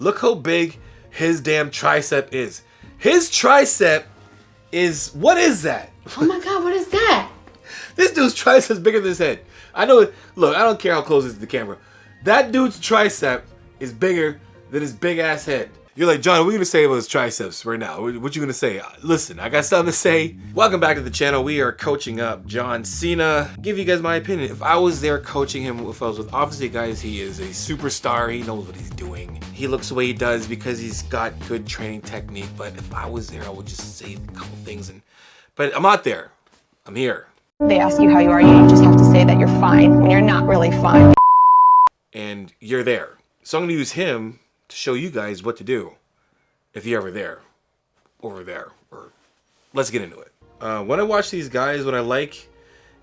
Look how big his damn tricep is. His tricep is, what is that? Oh my God, what is that? This dude's tricep is bigger than his head. I know it. Look, I don't care how close it is to the camera. That dude's tricep is bigger than his big ass head. You're like, John, what are you gonna say about his triceps right now? What you gonna say? Listen, I got something to say. Welcome back to the channel. We are coaching up John Cena. Give you guys my opinion. If I was there coaching him, if I was with, obviously guys, he is a superstar. He knows what he's doing. He looks the way he does because he's got good training technique. But if I was there, I would just say a couple things. But I'm not there. I'm here. They ask you how you are, you just have to say that you're fine when you're not really fine. And you're there. So I'm gonna use him to show you guys what to do if you're ever there, over there, or let's get into it. When I watch these guys, what I like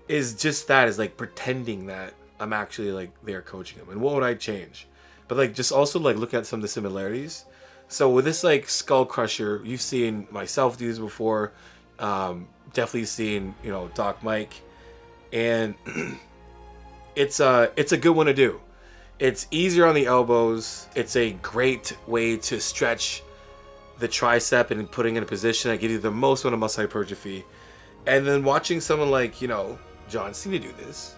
is just that, is like pretending that I'm actually like there coaching them. And what would I change? But like just also like look at some of the similarities. So with this like skull crusher, you've seen myself do this before. Definitely seen, you know, Doc Mike, and it's a good one to do. It's easier on the elbows. It's a great way to stretch the tricep and putting in a position that gives you the most amount of muscle hypertrophy. And then watching someone like, you know, John Cena do this,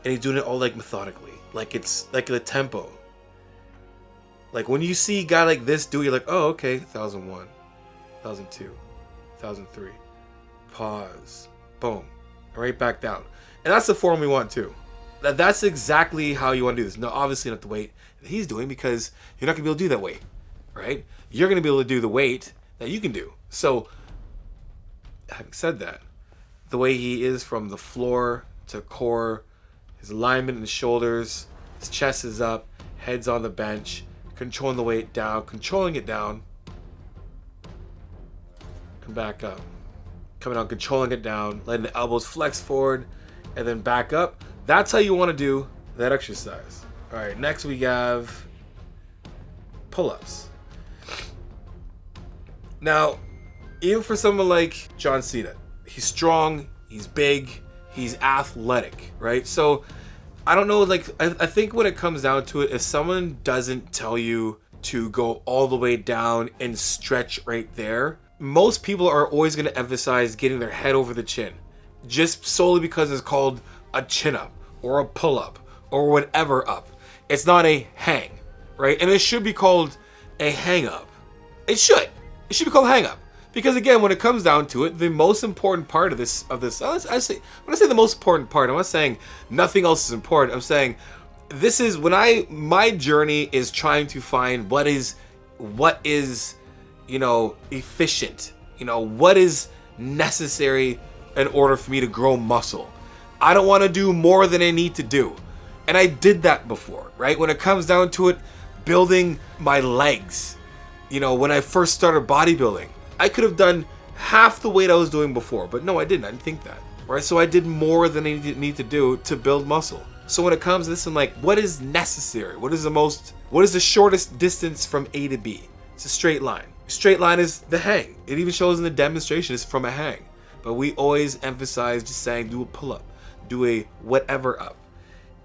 and he's doing it all like methodically, like it's like the tempo. Like when you see a guy like this do it, you're like, oh, okay, 1001, 1002, 1003. Pause. Boom. Right back down. And that's the form we want too. That's exactly how you want to do this. No, obviously not the weight that he's doing, because you're not going to be able to do that weight, right? You're going to be able to do the weight that you can do. So, having said that, the way he is from the floor to core, his alignment in the shoulders, his chest is up, head's on the bench, controlling the weight down, controlling it down, and back up. Coming on, controlling it down, letting the elbows flex forward, and then back up. That's how you want to do that exercise. All right, next we have pull-ups. Now, even for someone like John Cena, he's strong, he's big, he's athletic, right? So I don't know, like I think when it comes down to it, if someone doesn't tell you to go all the way down and stretch right there, most people are always going to emphasize getting their head over the chin, just solely because it's called a chin up or a pull up or whatever up. It's not a hang, right? And it should be called a hang up. It should be called hang up, because again, when it comes down to it, the most important part of this, when I say the most important part, I'm not saying nothing else is important. I'm saying this is when my journey is trying to find what is you know, efficient, you know, what is necessary in order for me to grow muscle. I don't want to do more than I need to do. And I did that before, right? When it comes down to it, building my legs, you know, when I first started bodybuilding, I could have done half the weight I was doing before, but no, I didn't think that, right? So I did more than I need to do to build muscle. So when it comes to this, I'm like, what is necessary? What is the shortest distance from A to B? It's a straight line. Straight line is the hang. It even shows in the demonstration it's from a hang. But we always emphasize just saying do a pull-up, do a whatever up.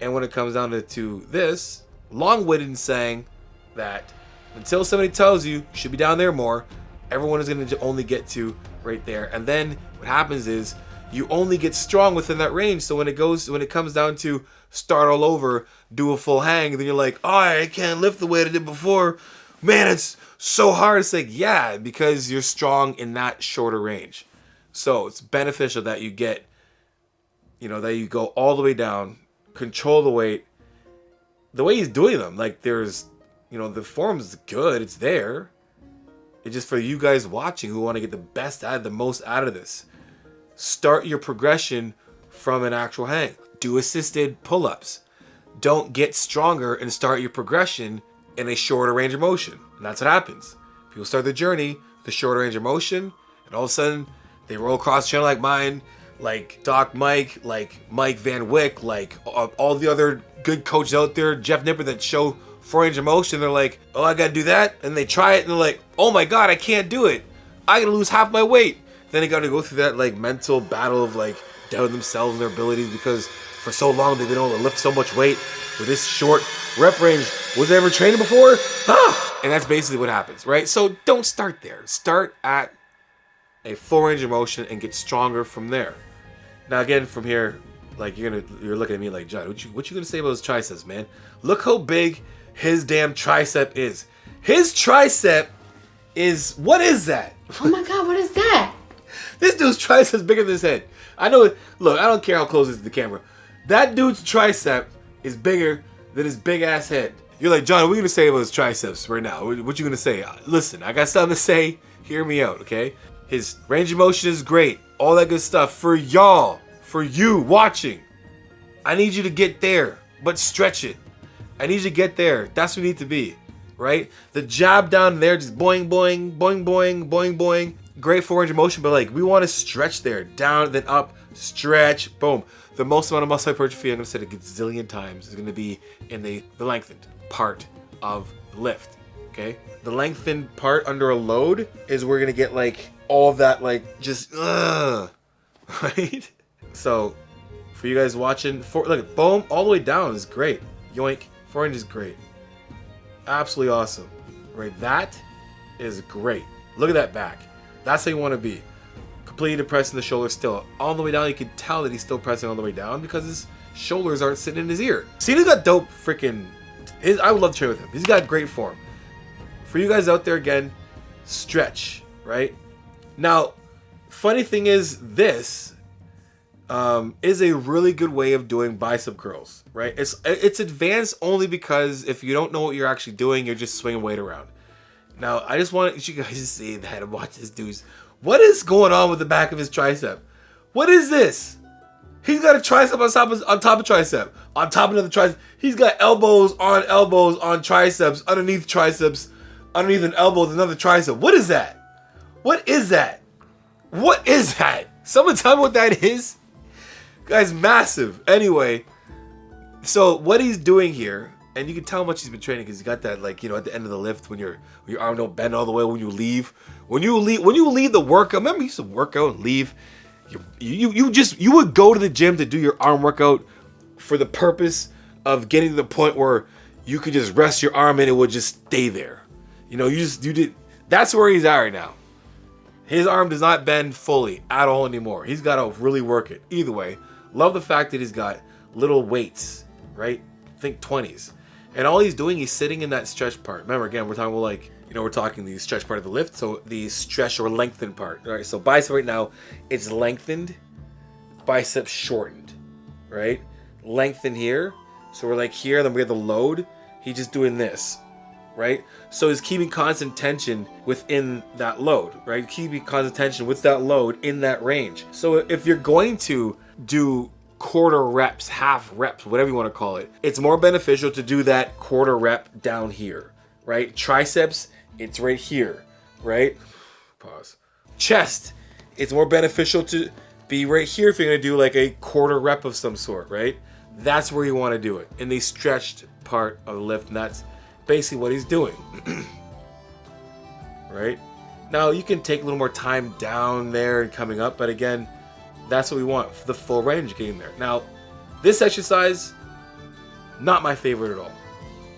And when it comes down to this, long-winded in saying that until somebody tells you you should be down there more, everyone is going to only get to right there. And then what happens is you only get strong within that range. So when it comes down to start all over, do a full hang, then you're like, oh, I can't lift the weight I did before. Man, it's so hard. It's like, yeah, because you're strong in that shorter range. So it's beneficial that you get, you know, that you go all the way down, control the weight. The way he's doing them, like there's, you know, the form's good. It's there. It's just for you guys watching who want to get the most out of this. Start your progression from an actual hang. Do assisted pull-ups. Don't get stronger and start your progression in a shorter range of motion. And that's what happens. People start their journey, the shorter range of motion, and all of a sudden they roll across the channel like mine, like Doc Mike, like Mike Van Wyck, like all the other good coaches out there, Jeff Nipper, that show 4 range of motion. They're like, oh, I gotta do that. And they try it and they're like, oh my God, I can't do it. I gotta lose half my weight. Then they gotta go through that like mental battle of like doubting themselves and their abilities, because for so long they've been able to lift so much weight with this short rep range. Was I ever training before? Ah! And that's basically what happens, right? So don't start there. Start at a full range of motion and get stronger from there. Now again, from here, like you're looking at me like, John, what you gonna say about his triceps, man? Look how big his damn tricep is. His tricep is, what is that? Oh my God, what is that? This dude's tricep is bigger than his head. I know it. Look, I don't care how close it is to the camera. That dude's tricep is bigger than his big ass head. You're like, John, what are you gonna say about his triceps right now? What you gonna say? Listen, I got something to say. Hear me out, okay? His range of motion is great. All that good stuff. For y'all, for you watching, I need you to get there, but stretch it. I need you to get there. That's what you need to be, right? The jab down there, just boing, boing, boing, boing, boing, boing. Great full range of motion, but like we want to stretch there, down, then up, stretch, boom. The most amount of muscle hypertrophy, I'm gonna say it a gazillion times, is gonna be in the lengthened part of the lift, okay? The lengthened part under a load is we're gonna get like all of that, like just, right? So for you guys watching, look, boom, all the way down is great. Yoink, 4 inches is great. Absolutely awesome, right? That is great. Look at that back. That's how you want to be. Completely depressing the shoulder still. All the way down, you can tell that he's still pressing all the way down because his shoulders aren't sitting in his ear. Cena's got dope freaking... I would love to train with him. He's got great form. For you guys out there, again, stretch, right? Now, funny thing is, this is a really good way of doing bicep curls, right? It's advanced only because if you don't know what you're actually doing, you're just swinging weight around. Now, I just want you guys to see that and watch this dude's. What is going on with the back of his tricep? What is this? He's got a tricep on top of tricep. On top of another tricep. He's got elbows on triceps, underneath an elbow with another tricep. What is that? What is that? What is that? Someone tell me what that is. Guy's massive. Anyway, so what he's doing here, and you can tell how much he's been training because he's got that, like, you know, at the end of the lift when your arm don't bend all the way when you leave. When you leave the workout, remember you used to work out and leave. You would go to the gym to do your arm workout for the purpose of getting to the point where you could just rest your arm and it would just stay there. You know, you did. That's where he's at right now. His arm does not bend fully at all anymore. He's got to really work it. Either way, love the fact that he's got little weights, right? Think 20s. And all he's doing, he's sitting in that stretch part. Remember, again, we're talking about, like, you know, we're talking the stretch part of the lift. So the stretch or lengthened part. All right, so bicep right now, it's lengthened, bicep shortened, right? Lengthened here. So we're like here, then we have the load. He's just doing this, right? So he's keeping constant tension within that load, right? Keeping constant tension with that load in that range. So if you're going to do quarter reps, half reps, whatever you want to call it, it's more beneficial to do that quarter rep down here, right? Triceps, it's right here, right? Pause. Chest, it's more beneficial to be right here if you're going to do like a quarter rep of some sort, right? That's where you want to do it, in the stretched part of the lift, and that's basically what he's doing. Right? Now, you can take a little more time down there and coming up, but again, that's what we want, for the full range getting there. Now, this exercise, not my favorite at all.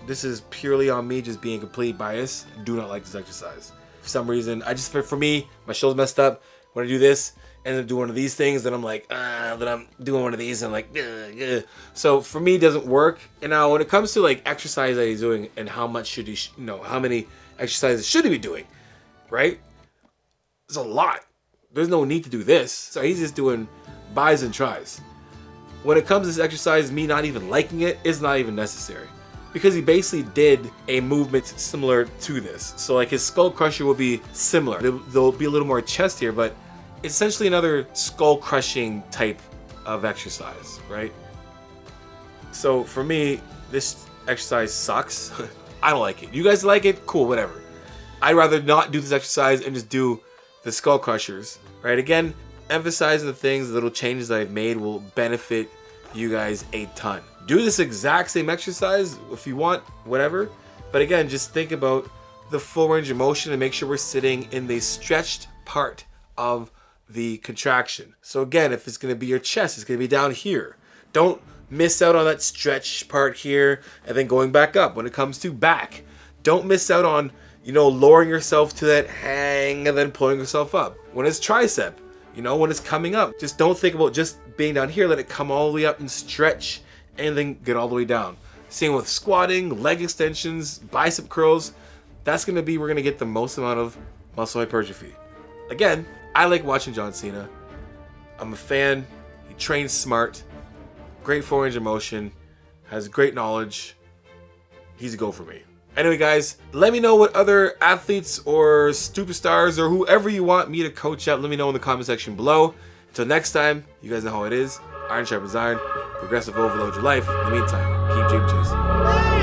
This is purely on me just being complete bias. I do not like this exercise. For some reason, for me, my shoulder's messed up. When I do this, and then do one of these things, then I'm like, then I'm doing one of these, and I'm like, ugh. So for me, it doesn't work. And now when it comes to like exercise that he's doing and how much should he, how many exercises should he be doing, right? There's a lot. There's no need to do this. So he's just doing bis and tries. When it comes to this exercise, me not even liking it is not even necessary. Because he basically did a movement similar to this. So like his skull crusher will be similar. There'll be a little more chest here, but it's essentially another skull crushing type of exercise, right? So for me, this exercise sucks. I don't like it. You guys like it? Cool, whatever. I'd rather not do this exercise and just do the skull crushers, right? Again, emphasizing the things, the little changes that I've made will benefit you guys a ton. Do this exact same exercise if you want, whatever. But again, just think about the full range of motion and make sure we're sitting in the stretched part of the contraction. So again, if it's going to be your chest, it's going to be down here. Don't miss out on that stretch part here and then going back up. When it comes to back, Don't miss out on, lowering yourself to that hang and then pulling yourself up. When it's tricep, when it's coming up, just don't think about just being down here. Let it come all the way up and stretch and then get all the way down. Same with squatting, leg extensions, bicep curls. That's going to be, we're going to get the most amount of muscle hypertrophy. Again, I like watching John Cena. I'm a fan. He trains smart, great full range of motion, has great knowledge. He's a go for me. Anyway, guys, let me know what other athletes or superstars or whoever you want me to coach up. Let me know in the comment section below. Until next time, you guys know how it is. Iron sharpens iron. Progressive overload your life. In the meantime, keep dream chasing.